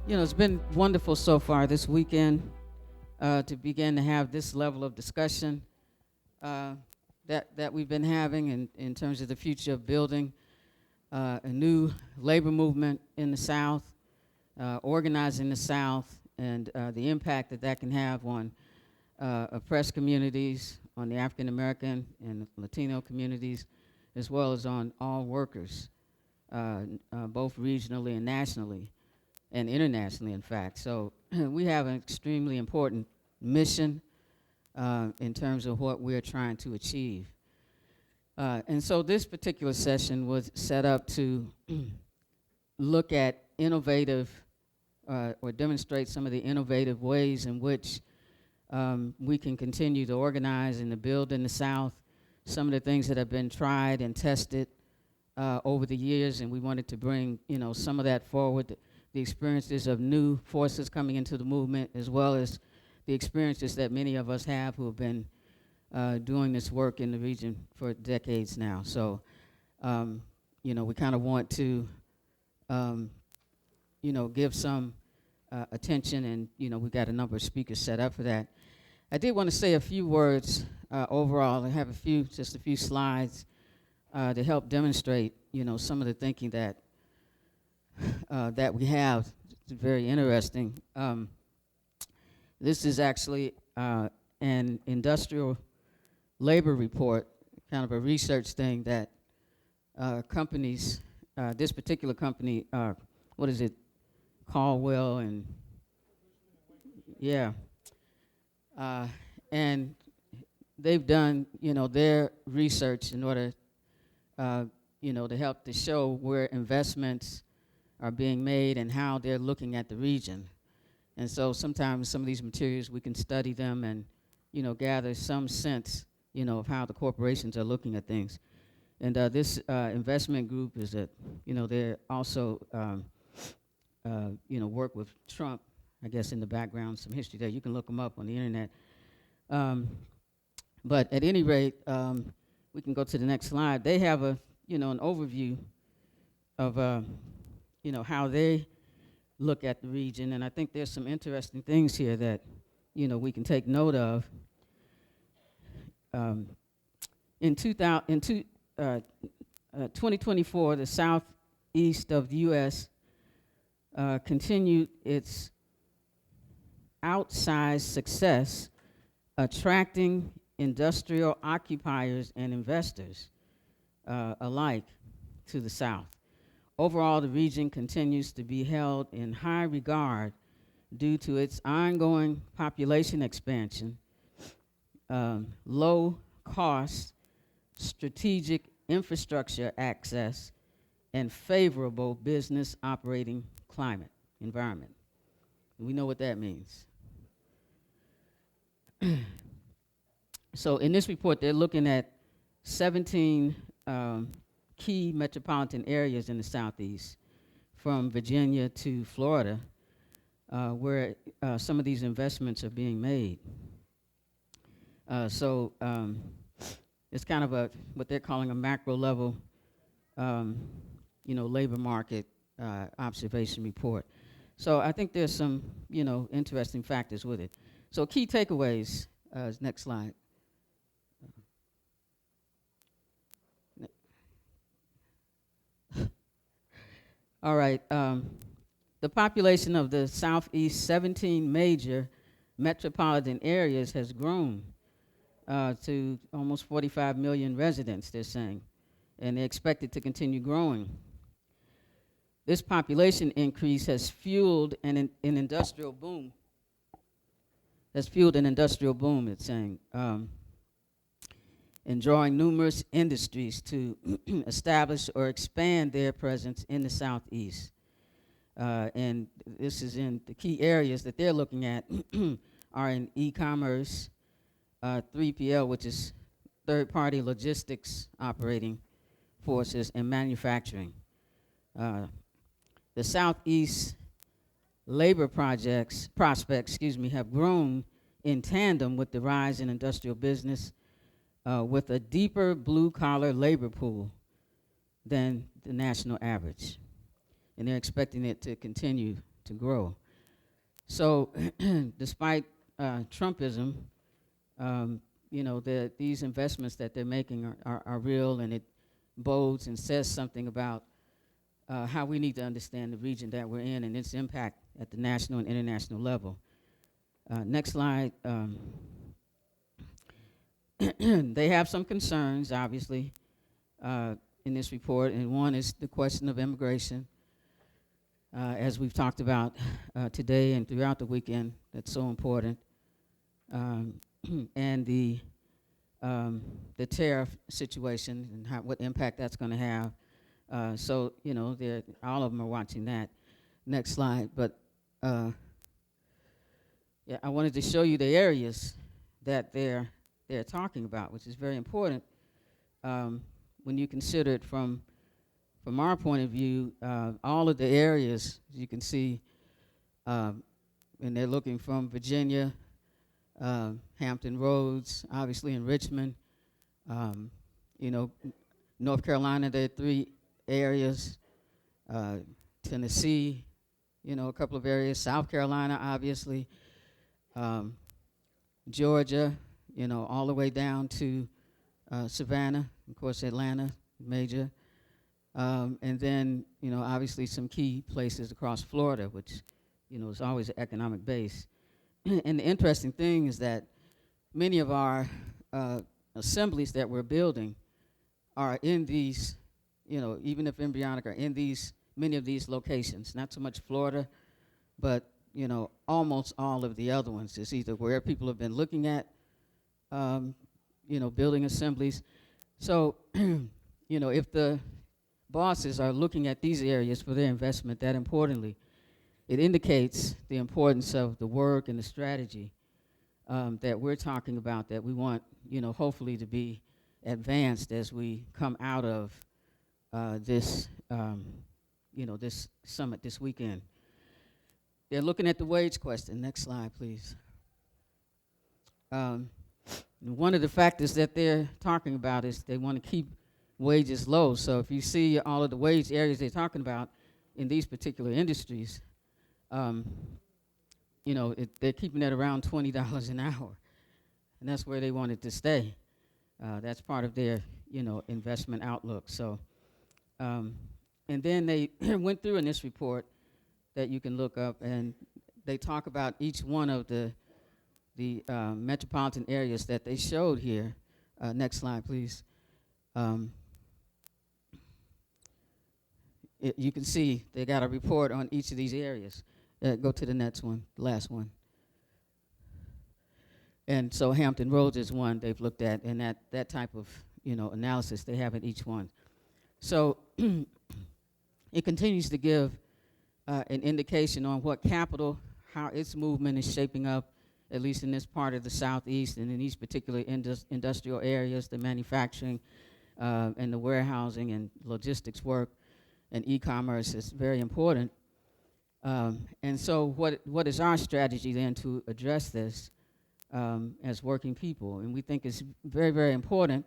It's been wonderful so far this weekend to begin to have this level of discussion uh, that we've been having in terms of the future of building a new labor movement in the South, organizing the South, and the impact that that can have on oppressed communities, on the African American and Latino communities, as well as on all workers, both regionally and nationally, and internationally, in fact. So we have an extremely important mission in terms of what we're trying to achieve. And so this particular session was set up to look at innovative or demonstrate some of the innovative ways in which we can continue to organize and to build in the South, some of the things that have been tried and tested over the years, and we wanted to bring, some of that forward, the experiences of new forces coming into the movement, as well as the experiences that many of us have who have been doing this work in the region for decades now. So, we kind of want to, give some attention, and, we've got a number of speakers set up for that. I did want to say a few words overall. I have just a few slides to help demonstrate, some of the thinking that we have. It's very interesting. This is actually an industrial labor report, kind of a research thing that companies, this particular company, what is it, Caldwell and, yeah. And they've done, their research in order, to help to show where investments are being made and how they're looking at the region. And so sometimes some of these materials, we can study them and, gather some sense, of how the corporations are looking at things. And this investment group is that, they're also, work with Trump, I guess, in the background, some history there. You can look them up on the internet. But at any rate, we can go to the next slide. They have an overview of, how they look at the region, and I think there's some interesting things here that, we can take note of. In 2024, the southeast of the U.S. Continued its outsized success attracting industrial occupiers and investors alike to the South. Overall, the region continues to be held in high regard due to its ongoing population expansion, low cost, strategic infrastructure access, and favorable business operating climate, environment. We know what that means. So in this report, they're looking at 17 key metropolitan areas in the Southeast, from Virginia to Florida, where some of these investments are being made. So it's kind of what they're calling a macro level, labor market observation report. So I think there's some, interesting factors with it. So key takeaways, next slide. All right, the population of the Southeast 17 major metropolitan areas has grown to almost 45 million residents, they're saying, and they're expected to continue growing. This population increase has fueled an industrial boom. It's saying, and drawing numerous industries to establish or expand their presence in the Southeast. And this is in the key areas that they're looking at are in e-commerce, 3PL, which is third-party logistics operating forces, and manufacturing. The Southeast labor prospects, have grown in tandem with the rise in industrial business, with a deeper blue-collar labor pool than the national average. And they're expecting it to continue to grow. So despite Trumpism, these investments that they're making are real, and it bodes and says something about how we need to understand the region that we're in and its impact at the national and international level. Next slide. They have some concerns, obviously, in this report, and one is the question of immigration. As we've talked about today and throughout the weekend, that's so important. And the tariff situation and what impact that's going to have. So, all of them are watching that. Next slide. But yeah, I wanted to show you the areas that they're talking about, which is very important when you consider it from our point of view. All of the areas, as you can see, and they're looking from Virginia, Hampton Roads, obviously in Richmond, North Carolina, there are 3 areas, Tennessee, a couple of areas, South Carolina, obviously, Georgia, all the way down to Savannah, of course, Atlanta, major, and then, obviously some key places across Florida, which, is always an economic base. And the interesting thing is that many of our assemblies that we're building are in these, even if embryonic, are in many of these locations. Not so much Florida, but, almost all of the other ones. It's either where people have been looking at, building assemblies. So, if the bosses are looking at these areas for their investment, that importantly, it indicates the importance of the work and the strategy that we're talking about, that we want, hopefully to be advanced as we come out of this summit this weekend. They're looking at the wage question. Next slide, please. One of the factors that they're talking about is they want to keep wages low. So if you see all of the wage areas they're talking about in these particular industries, they're keeping it around $20 an hour, and that's where they want it to stay. That's part of their, investment outlook. So, and then they went through in this report that you can look up, and they talk about each one of the metropolitan areas that they showed here. Next slide, please. You can see they got a report on each of these areas. Go to the next one, the last one. And so Hampton Roads is one they've looked at, and that type of analysis they have in each one. So it continues to give an indication on what capital, how its movement is shaping up, at least in this part of the Southeast and in these particular industrial areas, the manufacturing and the warehousing and logistics work and e-commerce is very important. And so what is our strategy then to address this as working people? And we think it's very, very important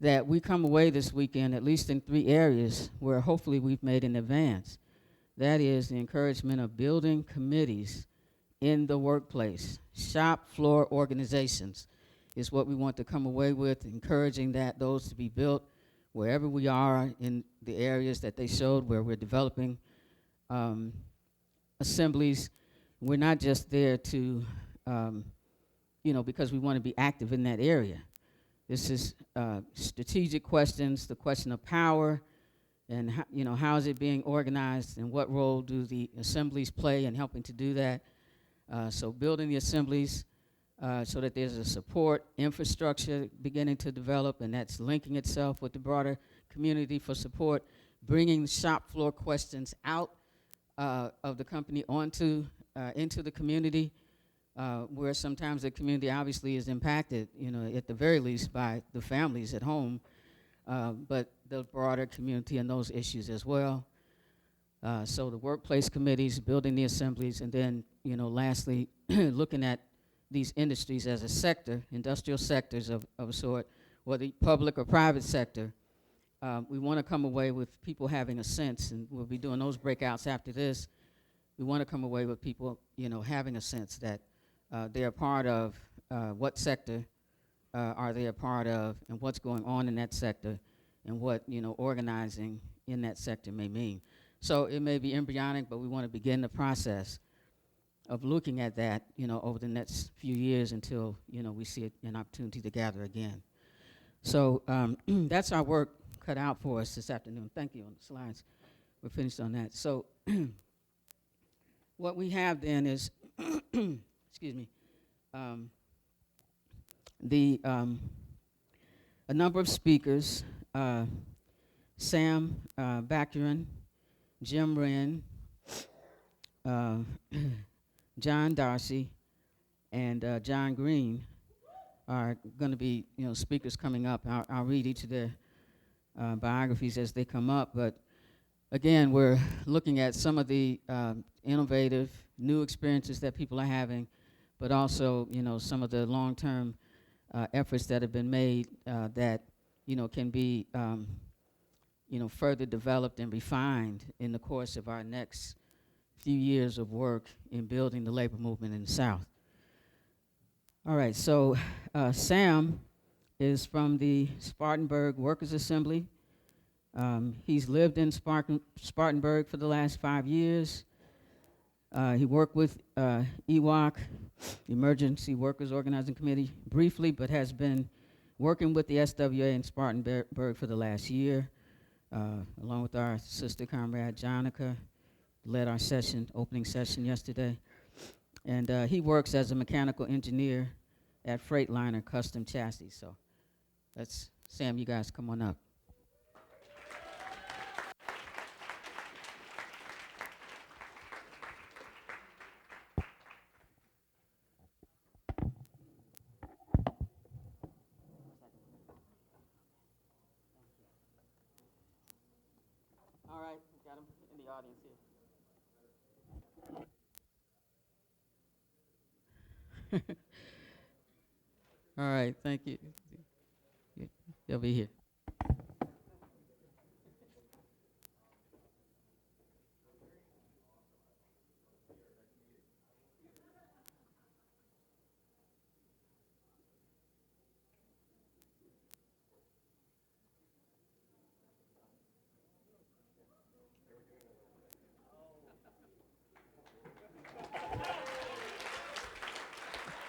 that we come away this weekend at least in 3 areas where hopefully we've made an advance. That is the encouragement of building committees in the workplace. Shop floor organizations is what we want to come away with, encouraging those to be built wherever we are in the areas that they showed where we're developing assemblies. We're not just there to, because we want to be active in that area. This is strategic questions, the question of power, and how is it being organized, and what role do the assemblies play in helping to do that. So building the assemblies so that there's a support infrastructure beginning to develop, and that's linking itself with the broader community for support, bringing shop floor questions out of the company into the community, where sometimes the community obviously is impacted, at the very least by the families at home, but the broader community and those issues as well. So the workplace committees, building the assemblies, and then, lastly, looking at these industries as a sector, industrial sectors of a sort, whether public or private sector. We want to come away with people having a sense, and we'll be doing those breakouts after this, we want to come away with people, having a sense that they're a part of what sector are they a part of, and what's going on in that sector, and what organizing in that sector may mean. So it may be embryonic, but we want to begin the process of looking at that, over the next few years until we see an opportunity to gather again. So that's our work cut out for us this afternoon. Thank you on the slides. We're finished on that. So what we have then is, excuse me, a number of speakers, Sam Bacurin, Jim Wrenn, John Darcy, and Jon Greene are going to be speakers coming up. I'll read each of their biographies as they come up, but again, we're looking at some of the innovative new experiences that people are having, but also some of the long-term efforts that have been made that can be further developed and refined in the course of our next few years of work in building the labor movement in the South. All right, so Sam is from the Spartanburg Workers Assembly. He's lived in Spartanburg for the last 5 years. He worked with EWOC, Emergency Workers Organizing Committee, briefly, but has been working with the SWA in Spartanburg for the last year, along with our sister comrade, Jonica, led our opening session yesterday. And he works as a mechanical engineer at Freightliner Custom Chassis. So let's, Sam, you guys come on up. All right, we got him in the audience here. All right, thank you. They'll be here.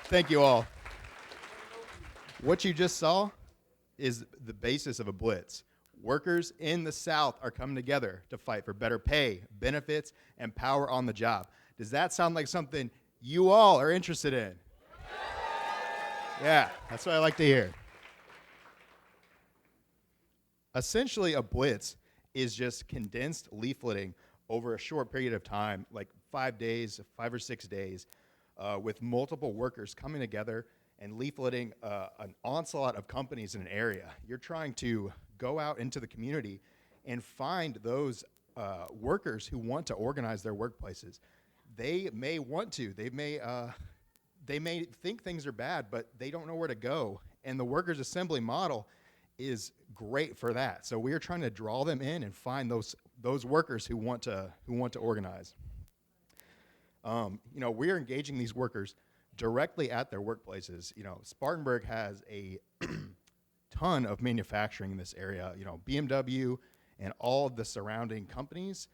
Thank you all. What you just saw is the basis of a blitz. Workers in the South are coming together to fight for better pay, benefits, and power on the job. Does that sound like something you all are interested in? Yeah, that's what I like to hear. Essentially, a blitz is just condensed leafleting over a short period of time, like 5 days, 5 or 6 days, with multiple workers coming together and leafleting an onslaught of companies in an area. You're trying to go out into the community and find those workers who want to organize their workplaces. They may want to. They may think things are bad, but they don't know where to go. And the workers' assembly model is great for that. So we are trying to draw them in and find those workers who want to organize. We are engaging these workers directly at their workplaces. Spartanburg has a ton of manufacturing in this area. BMW and all of the surrounding companies.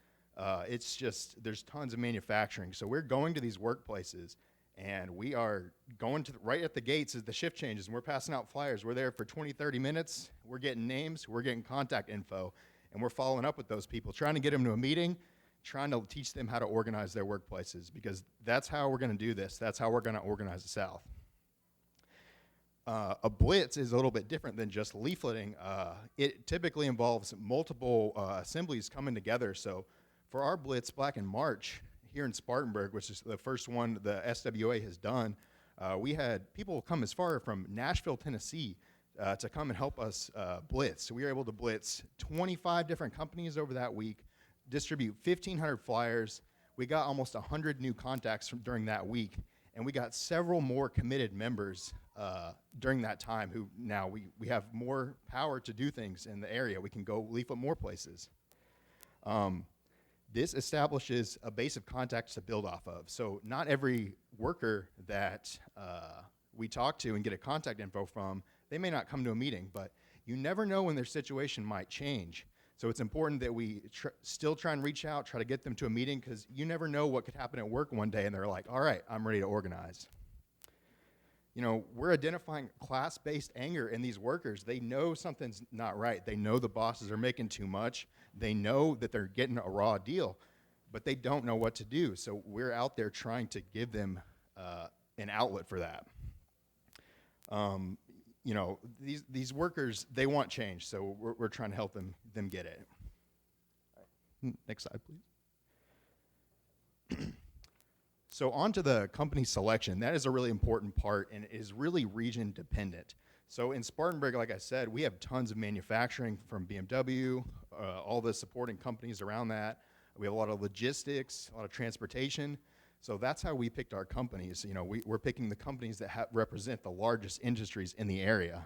It's just, there's tons of manufacturing. So we're going to these workplaces, and we are going to right at the gates as the shift changes, and we're passing out flyers. We're there for 20, 30 minutes. We're getting names. We're getting contact info, and we're following up with those people, trying to get them to a meeting, trying to teach them how to organize their workplaces, because that's how we're going to do this. That's how we're going to organize the South. A blitz is a little bit different than just leafleting. It typically involves multiple assemblies coming together. So for our blitz back in March here in Spartanburg, which is the first one the SWA has done, we had people come as far from Nashville, Tennessee, to come and help us blitz. So we were able to blitz 25 different companies over that week, distribute 1,500 flyers. We got almost 100 new contacts during that week, and we got several more committed members during that time who now we have more power to do things in the area. We can go leaflet more places. This establishes a base of contacts to build off of. So not every worker that we talk to and get a contact info from, they may not come to a meeting, but you never know when their situation might change. So it's important that we still try and reach out, try to get them to a meeting, because you never know what could happen at work one day and they're like, all right, I'm ready to organize. You know, we're identifying class-based anger in these workers. They know something's not right. They know the bosses are making too much. They know that they're getting a raw deal, but they don't know what to do. So we're out there trying to give them an outlet for that. You know, these workers, they want change, so we're trying to help them get it. Next slide, please. So on to the company selection. That is a really important part and is really region dependent. So in Spartanburg, like I said, we have tons of manufacturing from BMW, all the supporting companies around that. We have a lot of logistics, a lot of transportation. So that's how we picked our companies. You know, we're picking the companies that represent the largest industries in the area.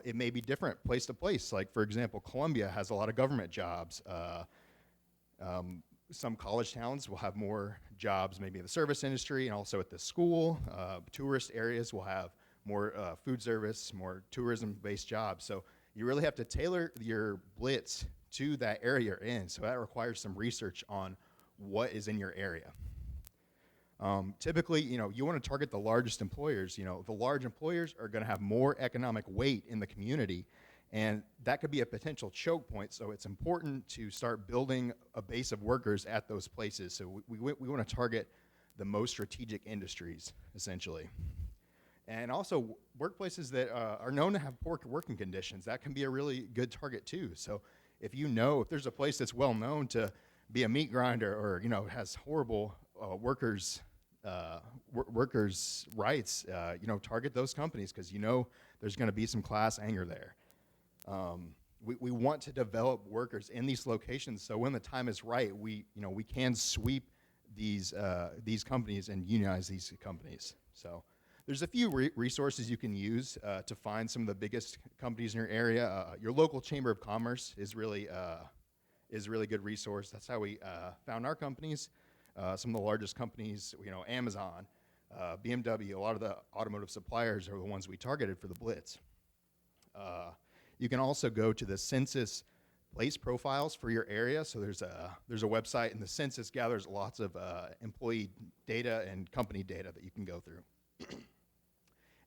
It may be different place to place. Like, for example, Columbia has a lot of government jobs. Some college towns will have more jobs, maybe in the service industry and also at the school. Tourist areas will have more food service, more tourism-based jobs. So you really have to tailor your blitz to that area you're in. So that requires some research on what is in your area. Typically, you know, you want to target the largest employers. You know, the large employers are going to have more economic weight in the community, and that could be a potential choke point. So it's important to start building a base of workers at those places. So we want to target the most strategic industries, essentially. And also workplaces that are known to have poor working conditions. That can be a really good target too. So if there's a place that's well known to be a meat grinder, or, you know, has horrible workers' rights, you know, target those companies, because you know there's going to be some class anger there. We want to develop workers in these locations, so when the time is right, we can sweep these companies and unionize these companies. So there's a few resources you can use to find some of the biggest companies in your area. Your local chamber of commerce is really a good resource. That's how we found our companies. Some of the largest companies, you know, Amazon, BMW, a lot of the automotive suppliers are the ones we targeted for the Blitz. You can also go to the census place profiles for your area. So there's a website, and the census gathers lots of employee data and company data that you can go through.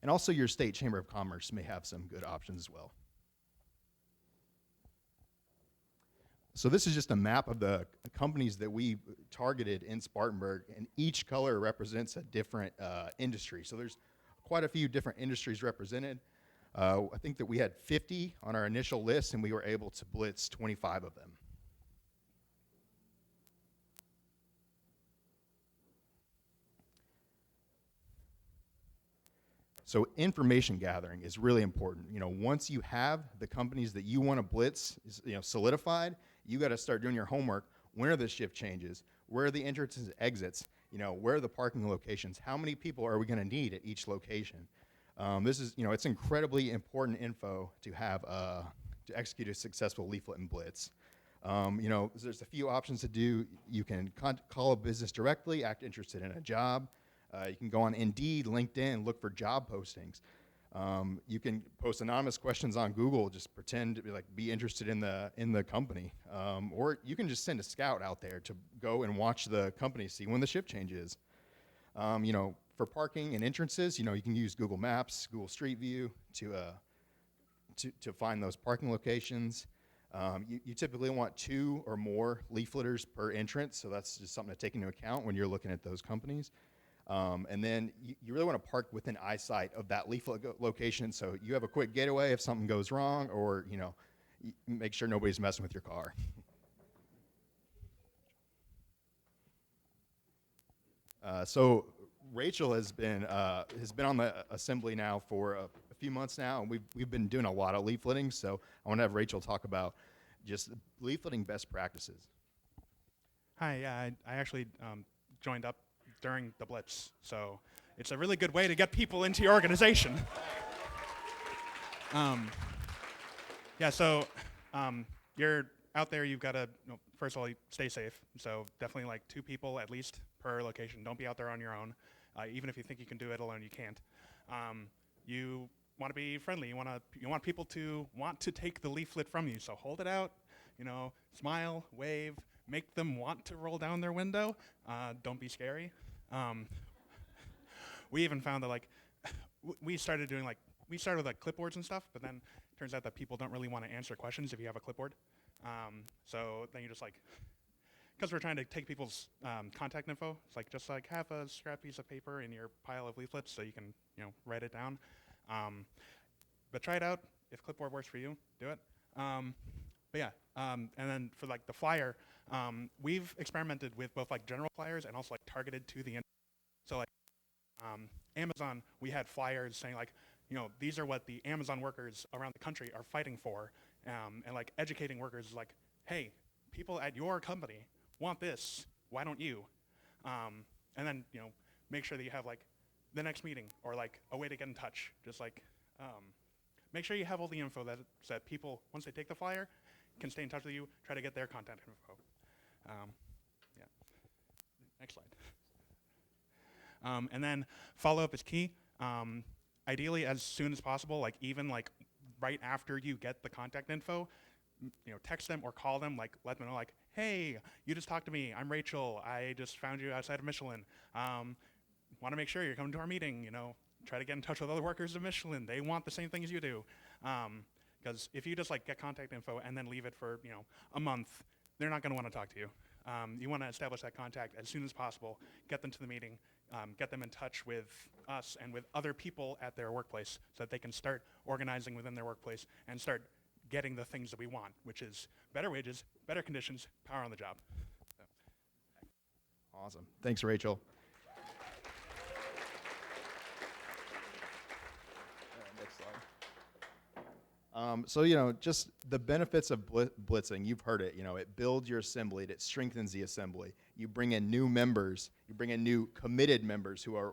And also your state chamber of commerce may have some good options as well. So this is just a map of the companies that we targeted in Spartanburg, and each color represents a different industry. So there's quite a few different industries represented. I think that we had 50 on our initial list, and we were able to blitz 25 of them. So information gathering is really important. You know, once you have the companies that you want to blitz, solidified, you got to start doing your homework. When are the shift changes? Where are the entrances and exits? You know, where are the parking locations? How many people are we going to need at each location? This is, it's incredibly important info to have to execute a successful leaflet and blitz. There's a few options to do. You can call a business directly, act interested in a job. You can go on Indeed, LinkedIn, look for job postings. You can post anonymous questions on Google, just pretend to be interested in the company. Or you can just send a scout out there to go and watch the company, see when the shift changes. For parking and entrances, you can use Google Maps, Google Street View to find those parking locations. You typically want 2 or more leafleters per entrance, so that's just something to take into account when you're looking at those companies. And then you really want to park within eyesight of that leaflet location, so you have a quick getaway if something goes wrong, or make sure nobody's messing with your car. So Rachel has been on the assembly now for a few months now, and we've been doing a lot of leafleting. So I want to have Rachel talk about just leafleting best practices. Hi, I actually joined up during the Blitz, so it's a really good way to get people into your organization. Your out there, you've got to, first of all, stay safe. So definitely like 2 people at least per location. Don't be out there on your own. Even if you think you can do it alone, you can't. You want to be friendly. You want people to want to take the leaflet from you. So hold it out, smile, wave, make them want to roll down their window. Don't be scary. We even found that we started with like clipboards and stuff, but then it turns out that people don't really want to answer questions if you have a clipboard. So then you just because we're trying to take people's contact info, it's just have a scrap piece of paper in your pile of leaflets so you can write it down. But try it out. If clipboard works for you, do it. But yeah, and then for the flyer, we've experimented with both general flyers and also targeted to the so Amazon, we had flyers saying these are what the Amazon workers around the country are fighting for, and educating workers hey, people at your company want this, why don't you? And then make sure that you have the next meeting or a way to get in touch. Just make sure you have all the info that people, once they take the flyer, can stay in touch with you, try to get their contact info. Yeah. Next slide. And then follow-up is key. Ideally, as soon as possible, even right after you get the contact info, text them or call them, let them know, hey, you just talked to me. I'm Rachel. I just found you outside of Michelin. Want to make sure you're coming to our meeting. Try to get in touch with other workers of Michelin. They want the same thing as you do. Because if you just get contact info and then leave it for a month, they're not going to want to talk to you. You want to establish that contact as soon as possible. Get them to the meeting. Get them in touch with us and with other people at their workplace so that they can start organizing within their workplace and start getting the things that we want, which is better wages, better conditions, power on the job. So. Awesome. Thanks, Rachel. Next slide. So, just the benefits of blitzing, you've heard it. It builds your assembly, it strengthens the assembly. You bring in new members, you bring in new committed members who are,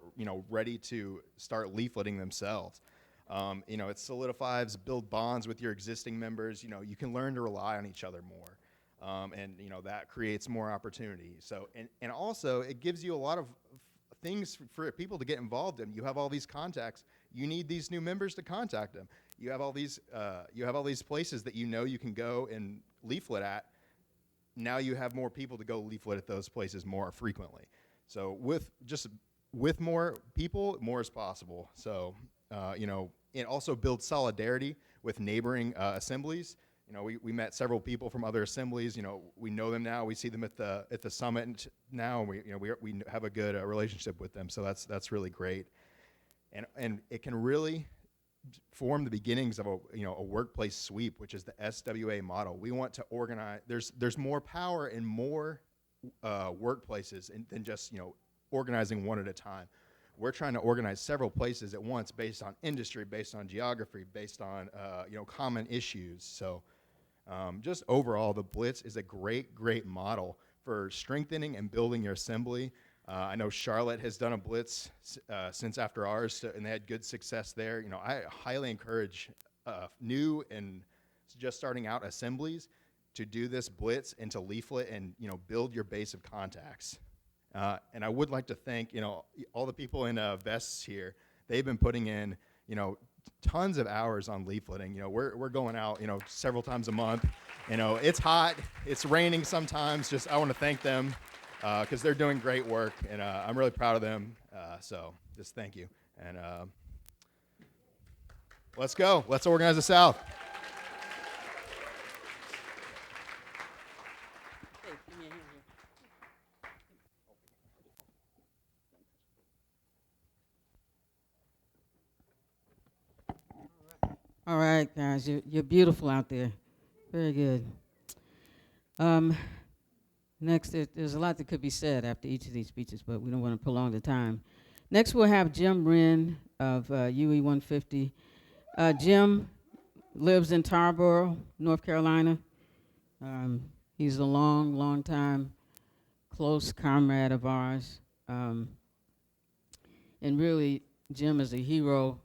ready to start leafleting themselves. It solidifies, build bonds with your existing members. You can learn to rely on each other more. And that creates more opportunity. So, and also it gives you a lot of things for people to get involved in. You have all these contacts. You need these new members to contact them. You have all these places that you can go and leaflet at. Now you have more people to go leaflet at those places more frequently. So with more people, more is possible. So it also builds solidarity with neighboring assemblies. We met several people from other assemblies. We know them now. We see them at the summit now. And we have a good relationship with them. So that's really great. And it can really form the beginnings of a workplace sweep, which is the SWA model. We want to organize. There's more power in more workplaces than just organizing one at a time. We're trying to organize several places at once based on industry, based on geography, based on common issues. So just overall, the Blitz is a great model for strengthening and building your assembly. I know Charlotte has done a Blitz since after ours, and they had good success there. I highly encourage new and just starting out assemblies to do this Blitz and to leaflet and build your base of contacts. And I would like to thank all the people in vests here. They've been putting in tons of hours on leafleting. We're going out several times a month. It's hot, it's raining sometimes. Just I want to thank them. Because they're doing great work, and I'm really proud of them. So just thank you. And let's go. Let's organize the South. Hey, give me a hand here. All right, guys, you're beautiful out there. Very good. Next, there's a lot that could be said after each of these speeches, but we don't want to prolong the time. Next, we'll have Jim Wrenn of UE 150. Jim lives in Tarboro, North Carolina. He's a long time close comrade of ours. And really, Jim is a hero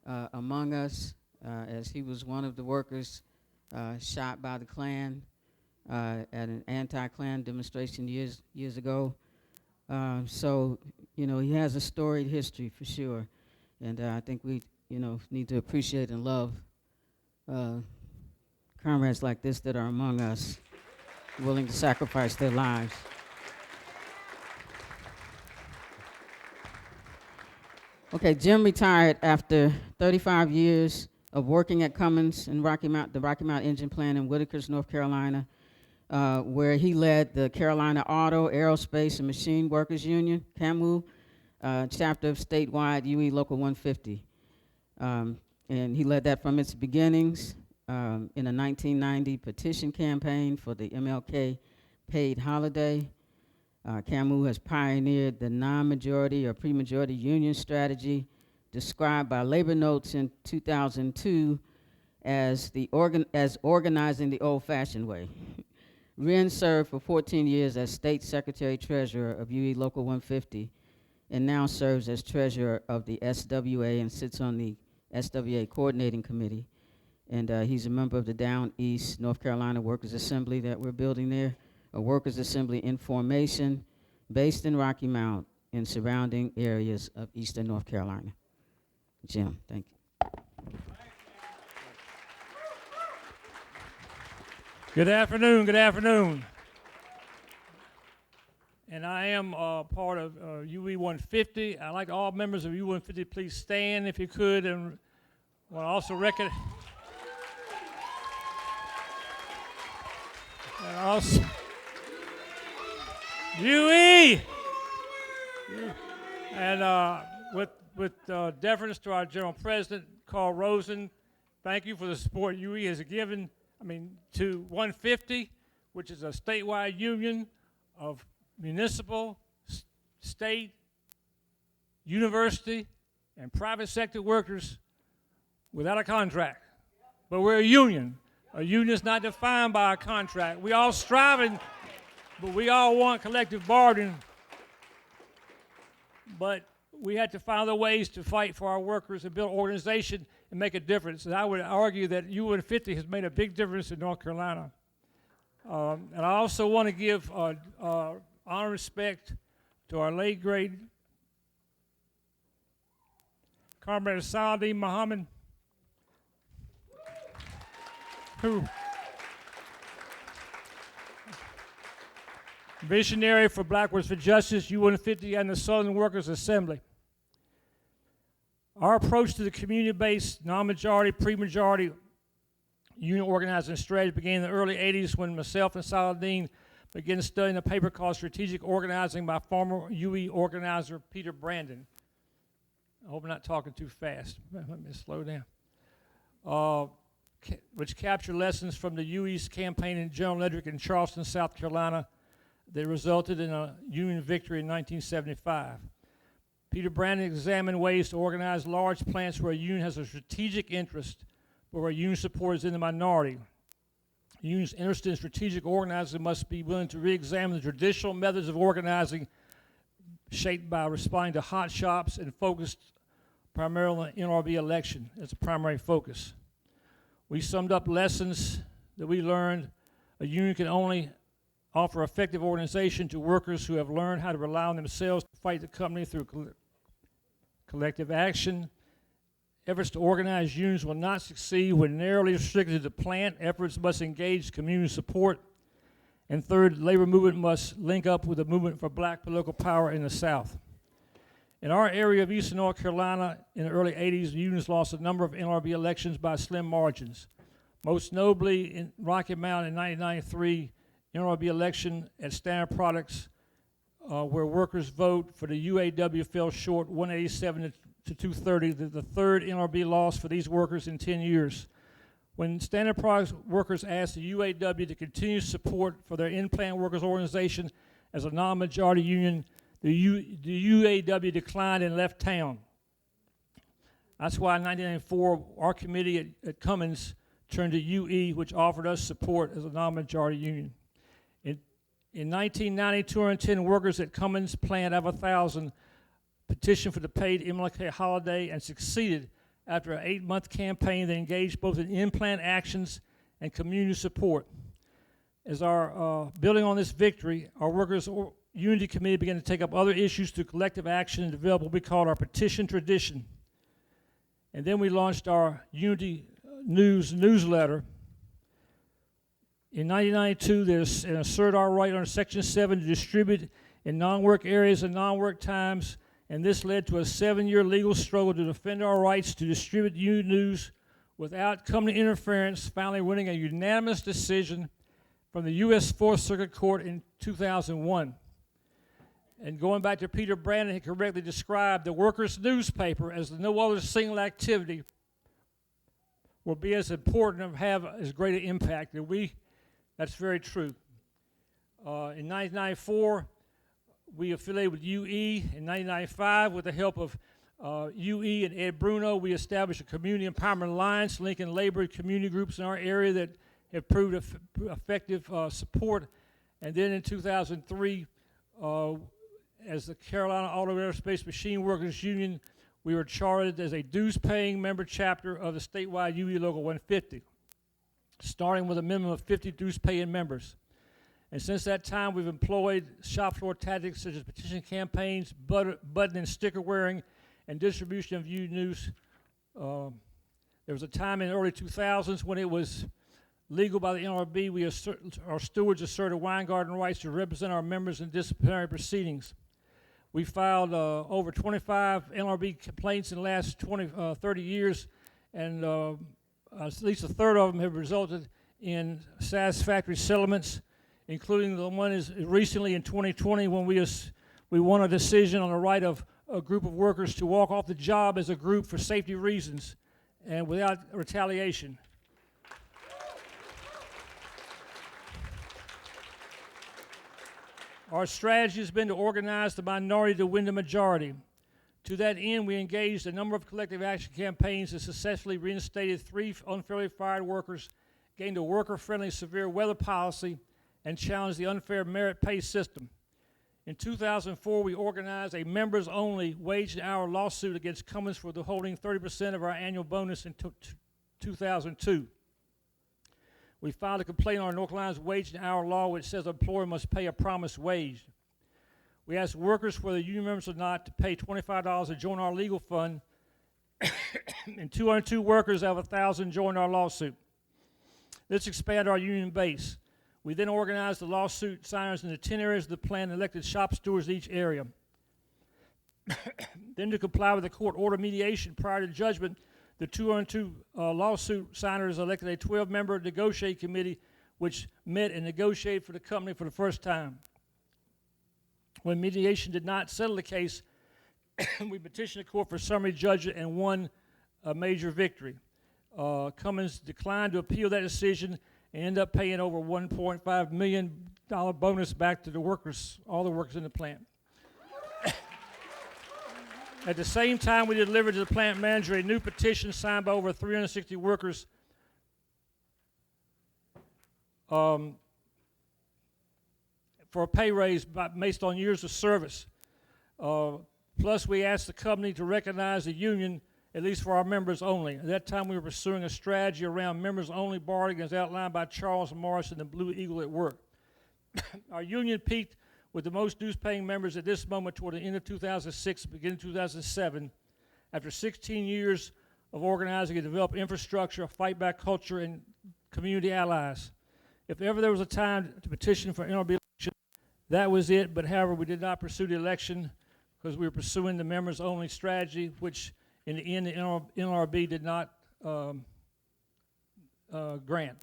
among us, as he was one of the workers shot by the Klan at an anti-Klan demonstration years ago. So, you know, he has a storied history for sure. And I think we, you know, need to appreciate and love comrades like this that are among us, willing to sacrifice their lives. Okay, Jim retired after 35 years of working at Cummins and the Rocky Mount Engine Plant in Whitakers, North Carolina, where he led the Carolina Auto, Aerospace and Machine Workers Union, CAAMWU, chapter of statewide UE Local 150. And he led that from its beginnings in a 1990 petition campaign for the MLK paid holiday. CAAMWU has pioneered the non-majority or pre-majority union strategy described by Labor Notes in 2002 as organizing the old-fashioned way. Wrenn served for 14 years as State Secretary Treasurer of UE Local 150 and now serves as Treasurer of the SWA and sits on the SWA Coordinating Committee. And he's a member of the Down East North Carolina Workers Assembly that we're building there, a workers' assembly in formation based in Rocky Mount and surrounding areas of eastern North Carolina. Jim, thank you. Good afternoon, good afternoon. And I am part of UE 150. I'd like all members of UE 150 please stand if you could, and want to also recognize and also UE! And with deference to our General President, Carl Rosen, thank you for the support UE has given, to 150, which is a statewide union of municipal, state, university, and private sector workers without a contract. But we're a union. A union is not defined by a contract. We all striving, but we all want collective bargaining. But we had to find other ways to fight for our workers and build organization and make a difference. And I would argue that U150 has made a big difference in North Carolina. And I also want to give honor and respect to our late great Comrade Saladin Muhammad, who visionary for Black Workers for Justice, U150, and the Southern Workers Assembly. Our approach to the community-based, non-majority, pre-majority union organizing strategy began in the early 80s when myself and Saladin began studying a paper called Strategic Organizing by former UE organizer Peter Brandon. I hope I'm not talking too fast. Let me slow down. Which captured lessons from the UE's campaign in General Electric in Charleston, South Carolina, that resulted in a union victory in 1975. Peter Brandon examined ways to organize large plants where a union has a strategic interest, but where union support is in the minority. Unions interested in strategic organizing must be willing to re-examine the traditional methods of organizing shaped by responding to hot shops and focused primarily on the NRB election as a primary focus. We summed up lessons that we learned. A union can only offer effective organization to workers who have learned how to rely on themselves to fight the company through collective action. Efforts to organize unions will not succeed when narrowly restricted to the plant. Efforts must engage community support. And third, labor movement must link up with the movement for black political power in the South. In our area of eastern North Carolina in the early 80s, unions lost a number of NRB elections by slim margins. Most notably in Rocky Mount in 1993, NRB election at Standard Products, where workers vote for the UAW fell short 187 to 230, the third NRB loss for these workers in 10 years. When Standard Products workers asked the UAW to continue support for their in-plant workers organization as a non-majority union, the UAW declined and left town. That's why in 1994, our committee at Cummins turned to UE, which offered us support as a non-majority union. In 1990, 210 workers at Cummins plant of 1,000 petitioned for the paid MLK holiday and succeeded after an 8-month campaign that engaged both in in-plant actions and community support. As our building on this victory, our Workers' Unity Committee began to take up other issues through collective action and develop what we called our petition tradition. And then we launched our Unity newsletter. In 1992, there's an assert our right under Section 7 to distribute in non-work areas and non-work times, and this led to a 7-year legal struggle to defend our rights to distribute Unity news without company interference, finally winning a unanimous decision from the U.S. Fourth Circuit Court in 2001. And going back to Peter Brandon, he correctly described the workers' newspaper as no other single activity will be as important and have as great an impact. And that's very true. In 1994, we affiliated with UE. In 1995, with the help of UE and Ed Bruno, we established a community empowerment alliance linking labor and community groups in our area that have proved effective support. And then in 2003, as the Carolina Auto Aerospace Machine Workers Union, we were chartered as a dues-paying member chapter of the statewide UAW Local 150, starting with a minimum of 50 dues-paying members. And since that time, we've employed shop floor tactics such as petition campaigns, button and sticker wearing, and distribution of news. There was a time in the early 2000s when it was legal by the NLRB. Our stewards asserted Weingarten rights to represent our members in disciplinary proceedings. We filed over 25 NLRB complaints in the last 30 years, and at least a third of them have resulted in satisfactory settlements, including the one is recently in 2020 when we won a decision on the right of a group of workers to walk off the job as a group for safety reasons and without retaliation. Our strategy has been to organize the minority to win the majority. To that end, we engaged a number of collective action campaigns that successfully reinstated 3 unfairly fired workers, gained a worker-friendly severe weather policy, and challenged the unfair merit pay system. In 2004, we organized a members-only wage and hour lawsuit against Cummins for withholding 30% of our annual bonus in 2002. We filed a complaint on North Carolina's wage and hour law, which says an employer must pay a promised wage. We asked workers, whether union members or not, to pay $25 to join our legal fund, and 202 workers out of 1,000 joined our lawsuit. This expanded our union base. We then organized the lawsuit signers into 10 areas of the plan and elected shop stewards in each area. Then, to comply with the court order mediation prior to judgment, the 202 lawsuit signers elected a 12-member negotiating committee which met and negotiated for the company for the first time. When mediation did not settle the case, we petitioned the court for summary judgment and won a major victory. Cummins declined to appeal that decision and ended up paying over $1.5 million bonus back to the workers, all the workers in the plant. At the same time, we delivered to the plant manager a new petition signed by over 360 workers for a pay raise based on years of service. Plus, we asked the company to recognize the union, at least for our members only. At that time, we were pursuing a strategy around members-only bargaining as outlined by Charles Morris and the Blue Eagle at Work. Our union peaked with the most dues-paying members at this moment toward the end of 2006, beginning of 2007, after 16 years of organizing and developing infrastructure, a fight-back culture, and community allies. If ever there was a time to petition for NLRB election, that was it, but however, we did not pursue the election because we were pursuing the members-only strategy, which in the end, the NLRB did not grant.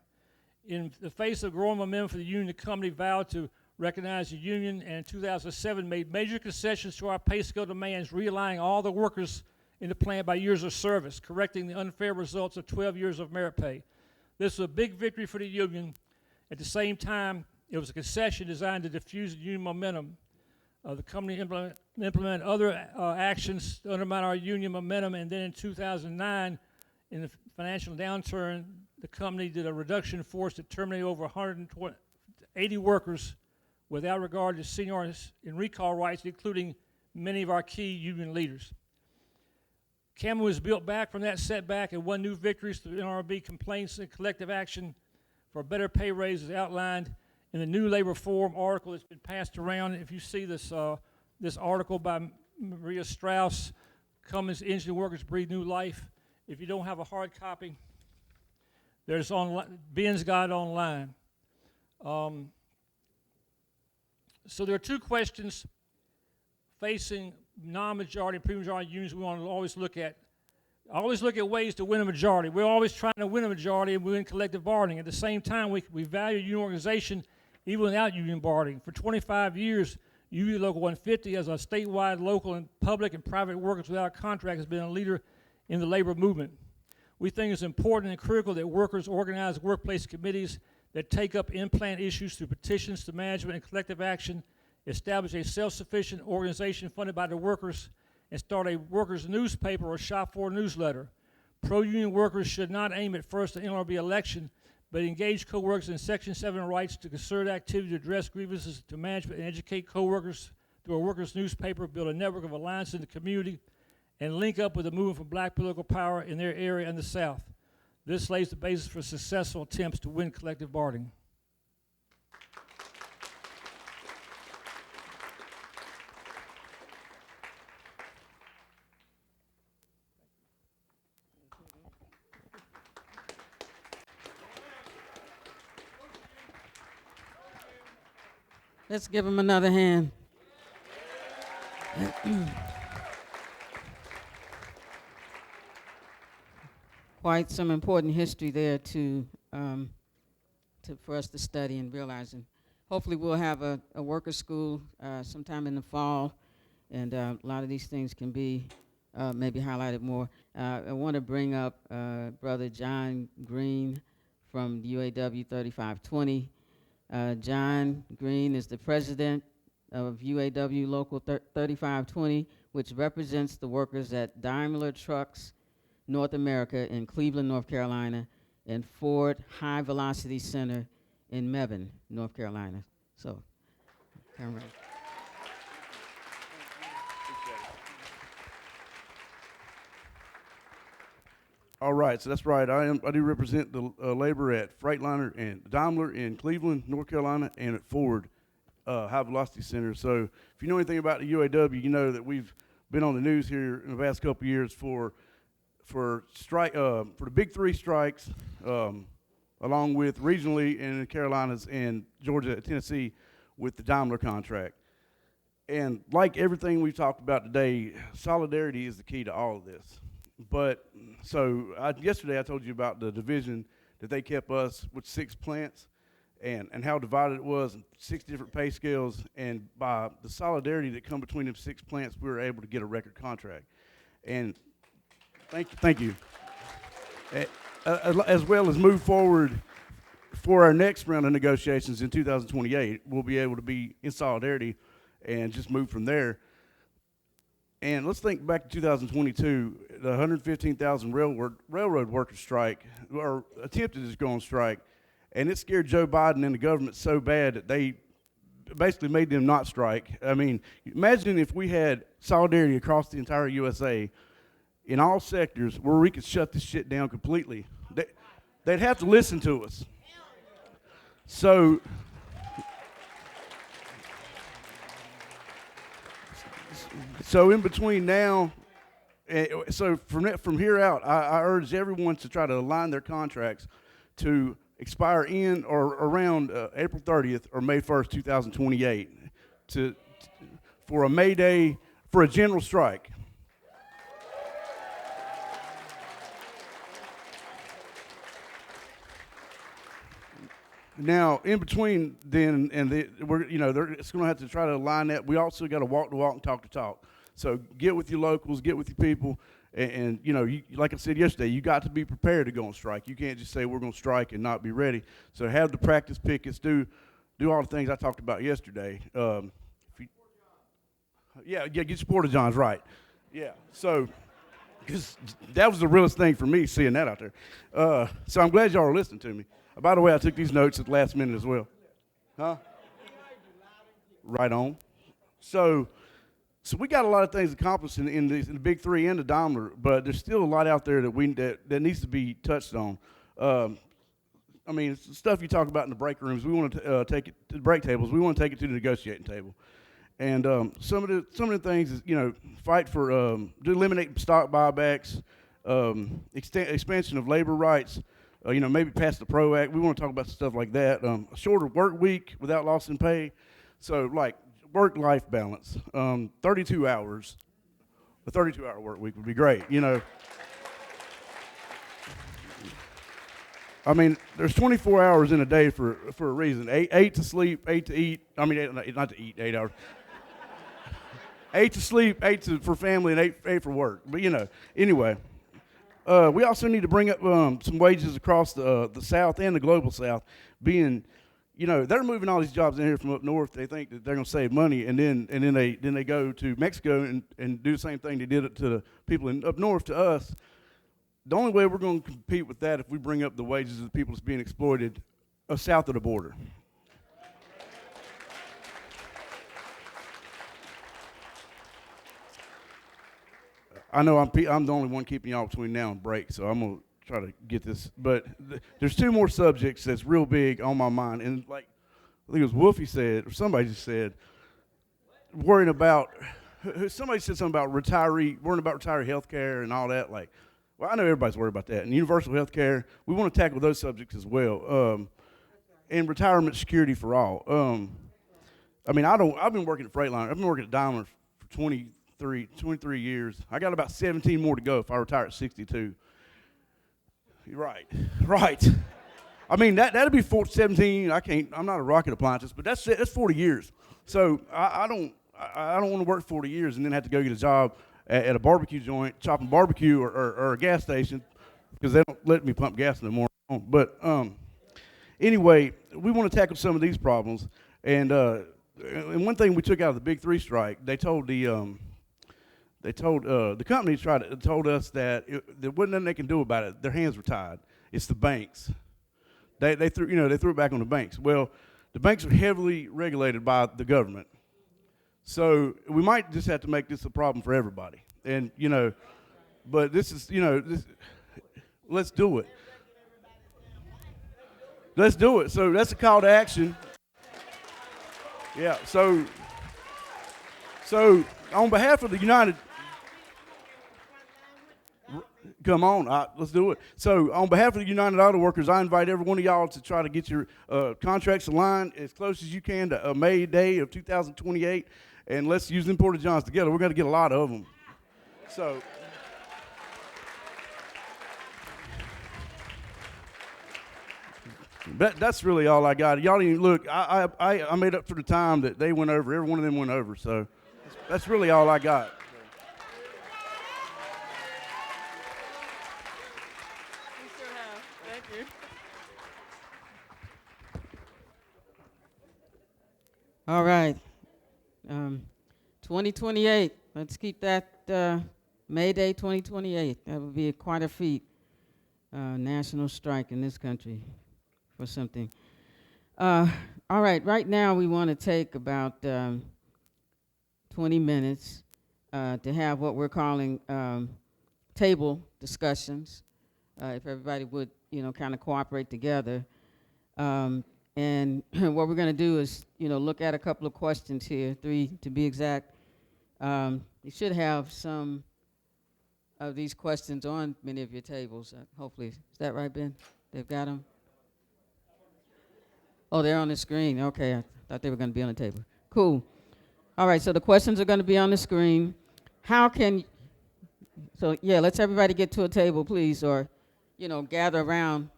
In the face of growing momentum for the union, the company vowed to recognize the union, and in 2007 made major concessions to our pay scale demands, realigning all the workers in the plant by years of service, correcting the unfair results of 12 years of merit pay. This was a big victory for the union. At the same time, it was a concession designed to diffuse the union momentum. The company implemented other actions to undermine our union momentum, and then in 2009, in the financial downturn, the company did a reduction in force that terminated over 180 workers without regard to seniority and recall rights, including many of our key union leaders. CAAMWU was built back from that setback and won new victories through NLRB complaints and collective action for better pay raises outlined in the New Labor Forum article that's been passed around. If you see this, this article by Maria Strauss, Cummins Engine Workers Breathe New Life, if you don't have a hard copy, there's online, Ben's got it online. So there are two questions facing non-majority and pre-majority unions we want to always look at. Always look at ways to win a majority. We're always trying to win a majority and win collective bargaining. At the same time, we value union organization even without union bargaining. For 25 years, UAW Local 150 as a statewide, local, and public and private workers without contract has been a leader in the labor movement. We think it's important and critical that workers organize workplace committees that take up in-plant issues through petitions to management and collective action, establish a self-sufficient organization funded by the workers, and start a workers' newspaper or shop floor newsletter. Pro-union workers should not aim at first the NLRB election, but engage co-workers in Section 7 rights to concerted activity to address grievances to management and educate co-workers through a workers' newspaper, build a network of alliances in the community, and link up with the movement for black political power in their area and the South. This lays the basis for successful attempts to win collective bargaining. Let's give him another hand. Quite some important history there for us to study and realize. And hopefully we'll have a worker school sometime in the fall, and a lot of these things can be maybe highlighted more. I want to bring up Brother Jon Greene from UAW 3520. Jon Greene is the president of UAW Local 3520, which represents the workers at Daimler Trucks North America in Cleveland, North Carolina, and Ford High Velocity Center in Mebane, North Carolina. So, come right. All right, so that's right. I do represent the labor at Freightliner and Daimler in Cleveland, North Carolina, and at Ford High Velocity Center. So if you know anything about the UAW, you know that we've been on the news here in the past couple of years for the big three strikes, along with regionally in the Carolinas and Georgia, Tennessee, with the Daimler contract. And like everything we've talked about today, solidarity is the key to all of this. But so yesterday I told you about the division that they kept us with 6 plants and how divided it was, and 6 different pay scales. And by the solidarity that come between them 6 plants, we were able to get a record contract. And thank you. As well as move forward for our next round of negotiations in 2028, we'll be able to be in solidarity and just move from there. And let's think back to 2022, the 115,000 railroad workers strike, or attempted to go on strike, and it scared Joe Biden and the government so bad that they basically made them not strike. I mean, imagine if we had solidarity across the entire USA in all sectors where we could shut this shit down completely. They'd have to listen to us. So in between now, so from here out, I urge everyone to try to align their contracts to expire in or around April 30th or May 1st, 2028, for a May Day, for a general strike. Now, in between then and it's going to have to try to align that. We also got to walk the walk and talk the talk. So get with your locals, get with your people, and like I said yesterday, you got to be prepared to go on strike. You can't just say we're going to strike and not be ready. So have the practice pickets, do all the things I talked about yesterday. Get your porta-johns right. Yeah, so because that was the realest thing for me, seeing that out there. So I'm glad y'all are listening to me. By the way, I took these notes at the last minute as well. Huh? Right on. So we got a lot of things accomplished in the big three and the Daimler, but there's still a lot out there that needs to be touched on. I mean, it's stuff you talk about in the break rooms. We want to take it to the break tables. We want to take it to the negotiating table. And some of the things is, fight for to eliminate stock buybacks, expansion of labor rights. Maybe pass the PRO Act. We want to talk about stuff like that. A shorter work week without loss in pay. So like work-life balance. 32 hours. A 32-hour work week would be great. I mean, there's 24 hours in a day for a reason. Eight to sleep, 8 to eat. I mean, not to eat 8 hours. 8 to sleep, 8 for family, and eight for work. But anyway, we also need to bring up some wages across the South and the global South. Being, they're moving all these jobs in here from up north. They think that they're going to save money, and then they go to Mexico and do the same thing they did it to the people up north to us. The only way we're going to compete with that if we bring up the wages of the people that's being exploited south of the border. I know I'm the only one keeping y'all between now and break, so I'm going to try to get this. But there's two more subjects that's real big on my mind. And like, I think it was Wolfie said, or somebody just said, somebody said something about worrying about retiree health care and all that. Like, well, I know everybody's worried about that. And universal health care, we want to tackle those subjects as well. And retirement security for all. I've been working at Freightliner. I've been working at Daimler for 23 years. I got about 17 more to go if I retire at 62. Right. I mean, that'd be 17. I'm not a rocket appliances, but that's 40 years. So I don't want to work 40 years and then have to go get a job at a barbecue joint, chopping barbecue or a gas station, because they don't let me pump gas no more. But anyway, we want to tackle some of these problems. And one thing we took out of the Big Three strike, they told the companies told us that there wasn't nothing they can do about it. Their hands were tied. It's the banks. They threw it back on the banks. Well, the banks are heavily regulated by the government. So we might just have to make this a problem for everybody. And, but this is, let's do it. Let's do it. So that's a call to action. Yeah, so on behalf of the United, come on, let's do it. So on behalf of the United Auto Workers, I invite every one of y'all to try to get your contracts aligned as close as you can to May Day of 2028. And let's use them Porta-Johns together. We're going to get a lot of them. So, that's really all I got. Y'all didn't look. I made up for the time that they went over. Every one of them went over. So, that's really all I got. Thank you. All right. 2028, let's keep that May Day 2028. That would be quite a feat. National strike in this country for something. All right now we want to take about 20 minutes to have what we're calling table discussions. If everybody would, kind of cooperate together. And what we're going to do is, look at a couple of questions here, 3 to be exact. You should have some of these questions on many of your tables, hopefully. Is that right, Ben? They've got them? Oh, they're on the screen. Okay, I thought they were going to be on the table. Cool. All right, so the questions are going to be on the screen. Let's everybody get to a table, please, or, gather around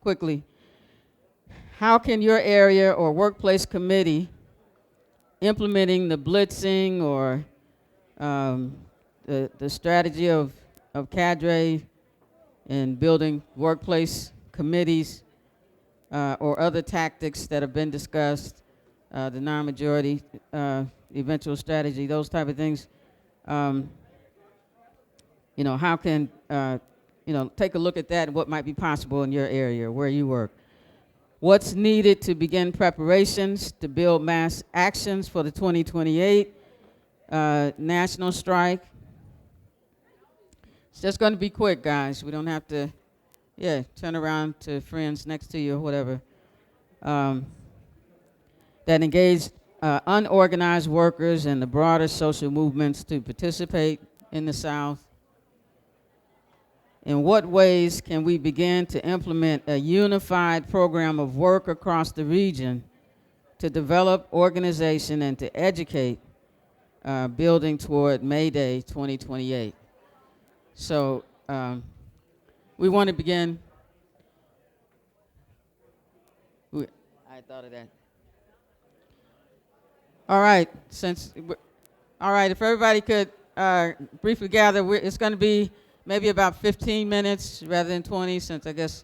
quickly. How can your area or workplace committee implementing the blitzing or the strategy of cadre and building workplace committees or other tactics that have been discussed, the non-majority, eventual strategy, those type of things, how can, take a look at that and what might be possible in your area, where you work. What's needed to begin preparations to build mass actions for the 2028 national strike? It's just going to be quick, guys. We don't have to, Yeah, turn around to friends next to you or whatever. That engage unorganized workers and the broader social movements to participate in the South. In what ways can we begin to implement a unified program of work across the region to develop organization and to educate, building toward May Day 2028? So we want to begin. I thought of that. All right, if everybody could briefly gather, it's going to be maybe about 15 minutes rather than 20, since I guess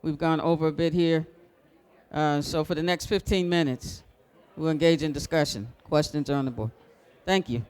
we've gone over a bit here. So for the next 15 minutes, we'll engage in discussion. Questions are on the board. Thank you.